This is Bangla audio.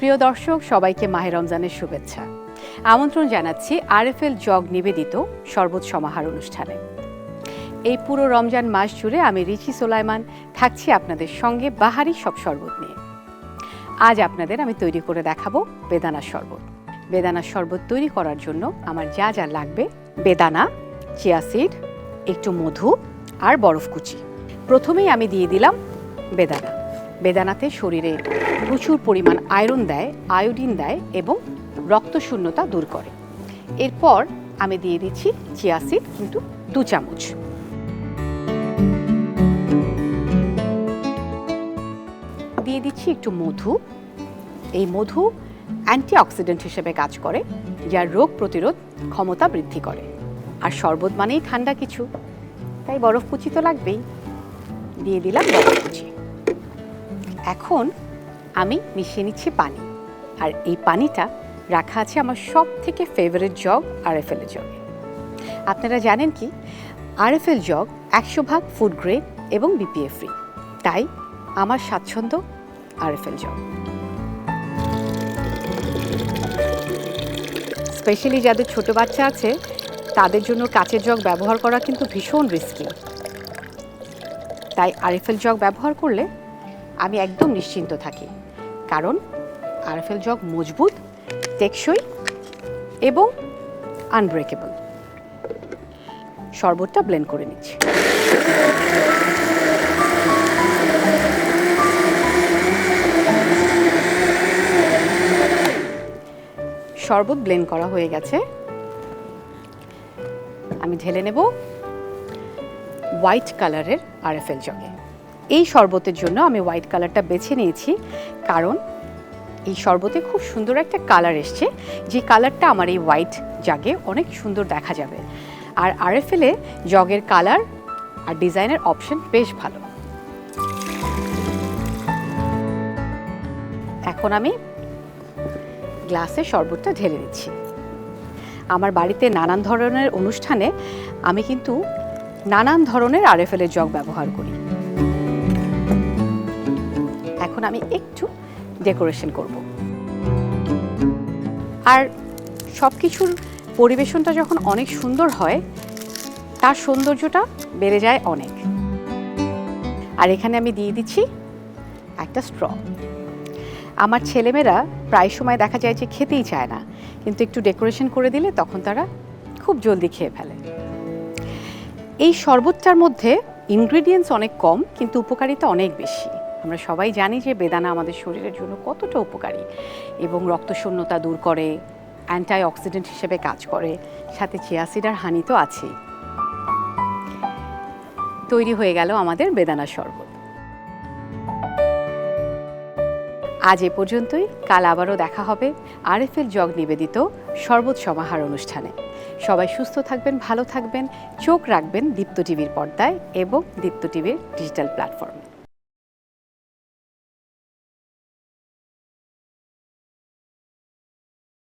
প্রিয় দর্শক, সবাইকে মাহে রমজানের শুভেচ্ছা। আমন্ত্রণ জানাচ্ছি আরএফএল জগ নিবেদিত শরবত সমাহার অনুষ্ঠানে। এই পুরো রমজান মাস জুড়ে আমি রিচি সোলাইমান থাকছি আপনাদের সঙ্গে বাহারি সব শরবত নিয়ে। আজ আপনাদের আমি তৈরি করে দেখাবো বেদানার শরবত। বেদানার শরবত তৈরি করার জন্য আমার যা যা লাগবে: বেদানা, চিয়া সিড, একটু মধু আর বরফ কুচি। প্রথমেই আমি দিয়ে দিলাম বেদানা। বেদানাতে শরীরে প্রচুর পরিমাণ আয়রন দেয়, আয়োডিন দেয় এবং রক্তশূন্যতা দূর করে। এরপর আমি দিয়ে দিচ্ছি চিয়া সিড, কিন্তু 2 চামচ। দিয়ে দিচ্ছি একটু মধু। এই মধু অ্যান্টিঅক্সিডেন্ট হিসেবে কাজ করে, যা রোগ প্রতিরোধ ক্ষমতা বৃদ্ধি করে। আর শরবত মানেই ঠান্ডা কিছু, তাই বরফ কুচি তো লাগবেই। দিয়ে দিলাম বরফ কুচি। এখন আমি মিশিয়ে নিচ্ছি পানি। আর এই পানিটা রাখা আছে আমার সব থেকে ফেভারিট জগ, আরএফএল জগে। আপনারা জানেন কি, আরএফএল জগ 100% ফুড গ্রেড এবং বিপিএ ফ্রি, তাই আমার স্বাচ্ছন্দ্য আরএফএল জগ। স্পেশালি যাদের ছোট বাচ্চা আছে, তাদের জন্য কাচের জগ ব্যবহার করা কিন্তু ভীষণ রিস্কি। তাই আরএফএল জগ ব্যবহার করলে আমি একদম নিশ্চিন্ত থাকি, কারণ আরএফএল জগ মজবুত, টেকসই এবং আনব্রেকেবল। শরবতটা ব্লেন্ড করে নিচ্ছি। শরবত ব্লেন্ড করা হয়ে গেছে। আমি ঢেলে নেব হোয়াইট কালারের আরএফএল জগে। এই শরবতের জন্য আমি হোয়াইট কালারটা বেছে নিয়েছি, কারণ এই শরবতে খুব সুন্দর একটা কালার এসছে, যে কালারটা আমার এই হোয়াইট জাগে অনেক সুন্দর দেখা যাবে। আর আরএফএল এ জগের কালার আর ডিজাইনের অপশন বেশ ভালো। এখন আমি গ্লাসে শরবতটা ঢেলে দিচ্ছি। আমার বাড়িতে নানান ধরনের অনুষ্ঠানে আমি কিন্তু নানান ধরনের আরএফএল এর জগ ব্যবহার করি। এখন আমি একটু ডেকোরেশন করব। আর সব কিছুর পরিবেশনটা যখন অনেক সুন্দর হয়, তার সৌন্দর্যটা বেড়ে যায় অনেক। আর এখানে আমি দিয়ে দিচ্ছি একটা স্ট্র। আমার ছেলেমেয়েরা প্রায় সময় দেখা যায় যে খেতেই চায় না, কিন্তু একটু ডেকোরেশন করে দিলে তখন তারা খুব জলদি খেয়ে ফেলে। এই শরবতটার মধ্যে ইনগ্রেডিয়েন্টস অনেক কম, কিন্তু উপকারিতা অনেক বেশি। আমরা সবাই জানি যে বেদানা আমাদের শরীরের জন্য কতটা উপকারী এবং রক্তশূন্যতা দূর করে, অ্যান্টি অক্সিডেন্ট হিসেবে কাজ করে, সাথে চিয়া সিড আর হানি তো আছেই। তৈরি হয়ে গেল আমাদের বেদানার শরবত। আজ এ পর্যন্তই। কাল আবারও দেখা হবে আরএফএল জগ নিবেদিত শরবত সমাহার অনুষ্ঠানে। সবাই সুস্থ থাকবেন, ভালো থাকবেন, চোখ রাখবেন দীপ্ত টিভির পর্দায় এবং দীপ্ত টিভির ডিজিটাল প্ল্যাটফর্মে।